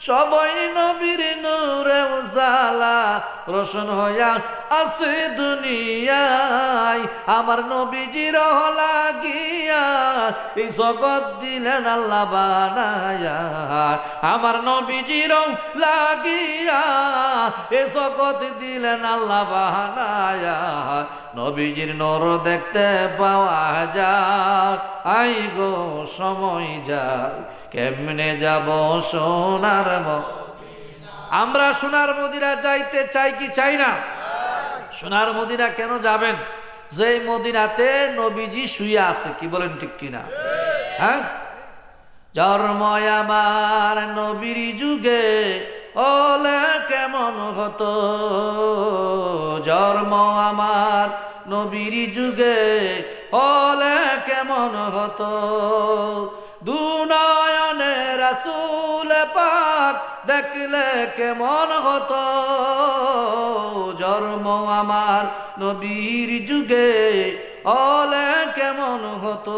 সবাই নবীর নূরে উজালা রোশন হইয়া আছে দুনিয়ায়। আমার নবীজির লাগিয়া এই জগৎ দিলেন আল্লাহ বানায়া। আমার নবীজির লাগিয়া এই জগৎ দিলেন আল্লাহ বানায়া। নবীজির নূর দেখতে পাওয়া যায়, আই গো সময় যায় কেমনে যাব সোনার মদিনা। আমরা সোনার মদিনা যাইতে চাই কি চাই না? সোনার মদিনা কেন যাবেন? যে মদিনাতে নবীজি শুয়ে আছে, কি বলেন ঠিক কিনা? হ্যাঁ, জন্ম আমার নবীর যুগে ওলে কেমন হতো, জন্ম আমার নবীর যুগে ওলে কেমন হতো। দুনয়নে রাসূল পাক দেখলে কেমন হতো, জন্ম আমার নবীর যুগে ওলে কেমন হতো।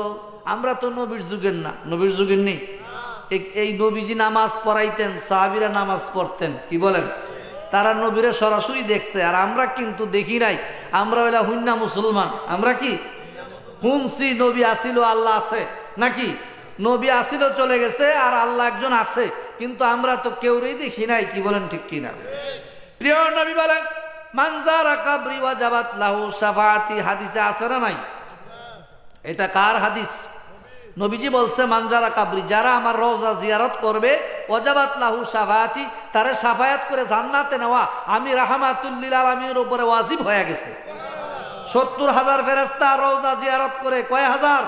আমরা তো নবীর যুগের না, নবীর যুগের নেই। এই নবীজি নামাজ পড়াইতেন, সাহাবীরা নামাজ পড়তেন, কি বলেন? তারা নবীরে সরাসরি দেখছে, আর আমরা কিন্তু দেখি নাই। আমরা হইলা হুন্না মুসলমান। আমরা কি শুনছি নবী আসিল, আল্লাহ আছে নাকি? নবী আসিল চলে গেছে, আর আল্লাহ একজন আছে, কিন্তু আমরা তো কেউই দেখি নাই, কি বলেন ঠিক কিনা? প্রিয় নবী বলেন মান যারা কবরি ওয়াজাবাত লাহু শাফাআতি, হাদিসে আছে না নাই? এটা কার হাদিস? নবীজি বলছে মান যারা কবরি, যারা আমার রওজা জিয়ারত করবে, ওয়াজাবাত লাহু শাফাআতি, তারে শাফায়াত করে জান্নাতে নেওয়া আমি রাহমাতুল লিল আলামিনের উপরে ওয়াজিব হয়ে গেছে। ৭০,০০০ ফেরেশতা রওজা জিয়ারত করে, কয় হাজার?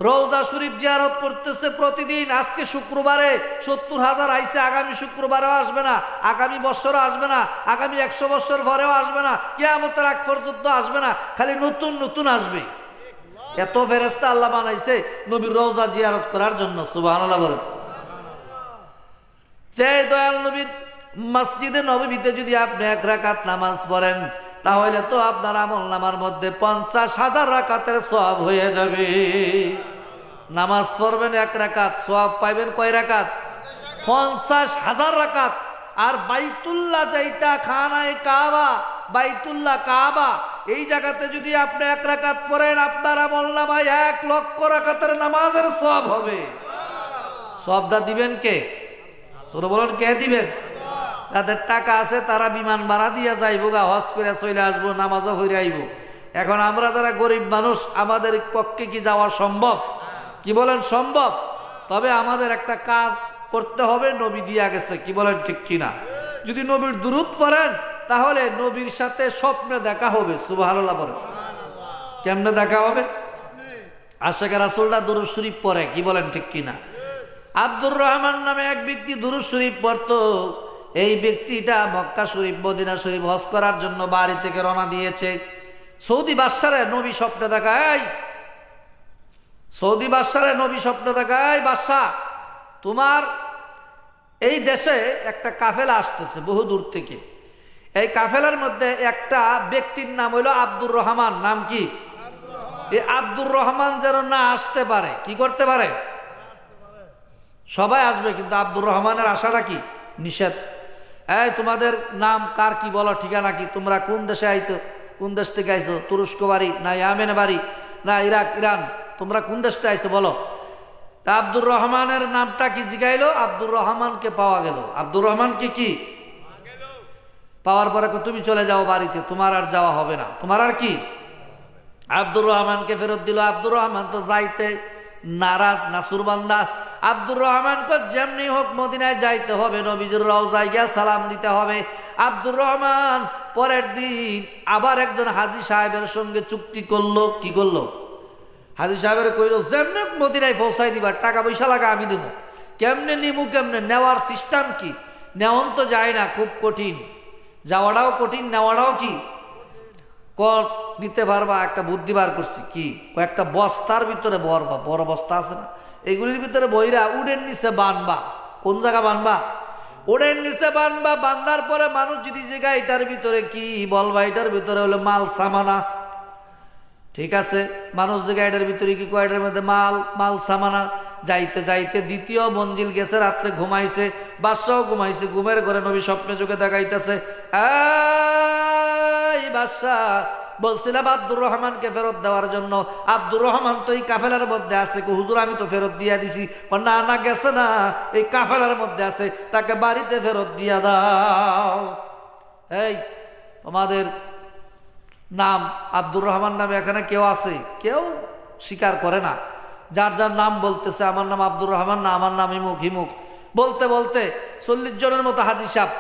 রওজা শরীফ জিয়ারত করতেছে প্রতিদিন। আজকে শুক্রবারে ৭০,০০০ আইছে, আগামী শুক্রবারেও আসবে না, আগামী বছরও আসবে না, আগামী ১০০ বছর পরেও আসবে না, কিয়ামতের আগ পর্যন্ত আসবে না, খালি নতুন নতুন আসবে। এত ফেরেশতা আল্লাহ বানাইছে নবীর রওজা জিয়ারত করার জন্য। সুবহানাল্লাহ বলেন। যে দয়াল নবীর মসজিদে নববীতে যদি আপনি ১ রাকাত নামাজ পড়েন, তাহলে তো আপনার আমলনামার মধ্যে ৫০,০০০ রাকাতের সওয়াব হয়ে যাবে। নামাজ পড়বেন ১ রাকাত, সওয়াব পাইবেন কয় রাকাত? ৫০,০০০ রাকাত। আর বাইতুল্লাহ, যেটা খানায়ে কাবা, বাইতুল্লাহ কাবা, এই জায়গাতে যদি আপনি ১ রাকাত পড়েন, আপনার আমলনামায় ১,০০,০০০ রাকাতের নামাজের সওয়াব হবে। সওয়াবটা দিবেন কে? ছোট বলেন, কে দিবেন? যাদের টাকা আছে তারা বিমান ভাড়া দিয়ে যাইব, গা হজ করে চলে আসবো, নামাজও হইরে আইব। এখন আমরা যারা গরিব মানুষ, আমাদের পক্ষে কি যাওয়া সম্ভব? কি বলেন সম্ভব? তবে আমাদের একটা কাজ করতে হবে, নবী দিয়া গেছে, কি বলেন ঠিক কিনা? যদি নবীর দুরূদ পড়েন, তাহলে নবীর সাথে স্বপ্নে দেখা হবে। সুবহানাল্লাহ বলেন। কেমনে দেখা হবে? আশিকে রাসূলরা দুরূদ শরীফ পড়ে, কি বলেন ঠিক কিনা? আব্দুর রহমান নামে এক ব্যক্তি দুরূদ শরীফ পড়তো। এই ব্যক্তিটা মক্কা শরীফ, মদিনা শরীফ হজ করার জন্য বাড়ি থেকে রওনা দিয়েছে। সৌদি বাদশারে নবী স্বপ্নে দেখায়, সৌদি বাদশারে নবী স্বপ্নে দেখায়, বাদশা তোমার এই দেশে একটা কাফেলা আসতেছে বহু দূর থেকে। এই কাফেলার মধ্যে একটা ব্যক্তির নাম হইল আব্দুর রহমান। নাম কি? এই আব্দুর রহমান যেন না আসতে পারে। কি করতে পারে? সবাই আসবে, কিন্তু আব্দুর রহমানের আশাটা কি? নিষেধ। এই তোমাদের নাম কার, কি বলো, ঠিকানা কি, তোমরা কোন দেশে আইছো, কোন দেশ থেকে আইছো, তুরস্ক বাড়ি না ইয়ামেন বাড়ি না ইরাক ইরান, তোমরা কোন দেশ থেকে আইছো বলো। তা আব্দুর রহমানের নামটা কি জিগাইলো, আব্দুর রহমানকে পাওয়া গেল। আব্দুর রহমানকে কি পাওয়ার পরে তুমি চলে যাও বাড়িতে, তোমার আর যাওয়া হবে না, তোমার আর কি। আব্দুর রহমানকে ফেরত দিল। আব্দুর রহমান তো যাইতে নারাজ, নাসুরবান্দা। আব্দুর রহমানকে যেমনি হোক মদিনায় যাইতে হবে, নবীজির রওজায় গিয়া সালাম দিতে হবে। আব্দুর রহমান পরের দিন আবার একজন হাজী সাহেবের সঙ্গে চুক্তি করলো। কি করলো? হাজী সাহেবের কইল, যেমনি মদিনায় পৌঁছাই দিবার, টাকা পয়সা লাগা আমি দেবো। কেমনে নিমু, কেমনে নেওয়ার সিস্টেম কি? নেওয়ান তো যায় না, খুব কঠিন। যাওয়াটাও কঠিন, নেওয়াটাও কি নিতে পারবা। একটা বুদ্ধি বার করছি, কি কয়েকটা বস্তার ভিতরে ভরবা, বড় বস্তা আছে না, এগুলির ভিতরে বইরা উডের নিচে বানবা। কোন জায়গা বানবা? উডের নিচে বানবা। বান্ধার পরে মানুষ যদি জায়গা এটার ভিতরে কি বলবা, এটার ভিতরে হলো মাল সামানা। ঠিক আছে, মানুষ জায়গা এটার ভিতরে কি কয়, এটার মধ্যে মাল সামানা। যাইতে যাইতে দ্বিতীয় মঞ্জিল গেছে, রাত্রে ঘুমাইছে, বাদশাহ ঘুমাইছে, ঘুমের ঘরে নবী স্বপ্নে চোখে দেখাইতেছে, এই বাদশাহ বলছিলাম আব্দুর রহমানকে ফেরত দেওয়ার জন্য, আব্দুর রহমান তো এই কাফেলার মধ্যে আছে। হুজুর আমি তো ফেরত দিয়া দিছি। না না, গেছে না, এই কাফেলার মধ্যে আছে, তাকে বাড়িতে ফেরত দিয়া দাও। এই তোমাদের নাম আব্দুর রহমান নামে এখানে কেউ আছে? কেউ স্বীকার করে না। যার যার নাম বলতেছে, আমার নাম আব্দুর রহমান না, আমার নাম হিমুক হিমুক। বলতে বলতে 40 জনের মতো হাজী সাহেব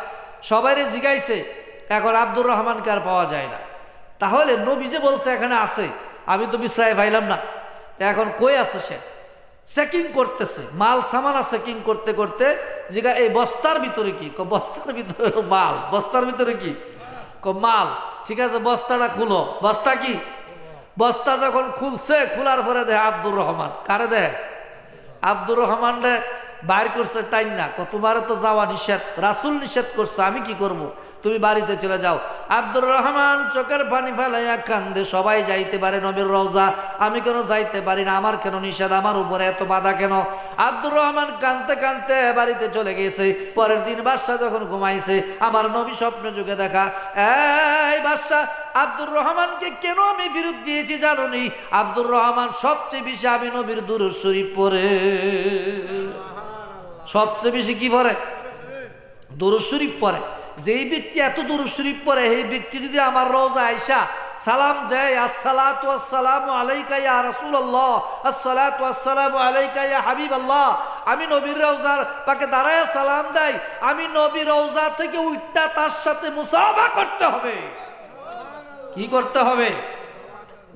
সবাইরে জিগাইছে, এখন আব্দুর রহমানকে আর পাওয়া যায় না। তাহলে নবী যে বলছে এখানে আছে, আমি তো বিশ্রায় পাইলাম না, এখন কই আছে সে? চেকিং করতেছে, মাল সামানা চেকিং করতে করতে জিগা এই বস্তার ভিতরে কি? বস্তার ভিতরে মাল। বস্তার ভিতরে কি? মাল। ঠিক আছে, বস্তাটা খুলো। বস্তা কি? বস্তা যখন খুলছে, খোলার পরে দেয় আব্দুর রহমান। কারে দেয়? আব্দুর রহমান রে বাইর করছে টাইম না, তোমার তো যাওয়া নিষেধ, রাসূল নিষেধ করছে, আমি কি করব, তুমি বাড়িতে চলে যাও। আব্দুর রহমান চোখের পানি ফেলাইয়া কান্দে, সবাই যাইতে পারে নবীর রওজা, আমি কেন যাইতে পারি না? আমার কেন নিষেধ? আমার উপরে এত বাধা কেন? আব্দুর রহমান কাঁদতে কাঁদতে বাড়িতে চলে গেছে। পরের দিন বাদশা যখন ঘুমাইছে, আমার নবী স্বপ্নে যুগে দেখা, এই বাদশা, আব্দুর রহমানকে কেন আমি ফেরত দিয়েছি জানো নি? আব্দুর রহমান সবচেয়ে বেশি আমি নবীর দুরূদ শরীফ পড়ে। সবচেয়ে বেশি কি পড়ে? দুরূদ শরীফ পড়ে। যেই ব্যক্তি এত দুরূদ শরীফ পড়ে, এই ব্যক্তি যদি আমার রওজা আয়েশা সালাম দেয়, আসসালাতু ওয়াসসালামু আলাইকা ইয়া রাসূলুল্লাহ, আসসালাতু ওয়াসসালামু আলাইকা ইয়া হাবিবাল্লাহ, আমি নবীর রওজার পাকে দাঁড়ায় সালাম দেয়, আমি নবীর রওজা থেকে উঠটা তার সাথে মুসাফা করতে হবে। কি করতে হবে?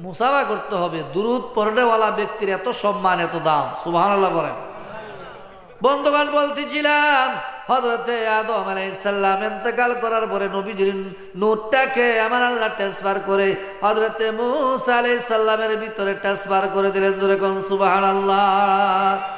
মুসাফা করতে হবে। দুরূদ পড়নেওয়ালা ব্যক্তির এত সম্মান, এত দাম। সুবহানাল্লাহ বলেন। বন্ধুগণ, বলতেছিলাম হযরতে আদম আলাইহিস সালাম ইন্তেকাল করার পরে নবীজির নূরটাকে আমার আল্লাহ ট্রান্সফার করে হযরতে মূসা আলাইহিস সালামের ভিতরে ট্রান্সফার করে দিলেন। জোরে কোন সুবহানাল্লাহ।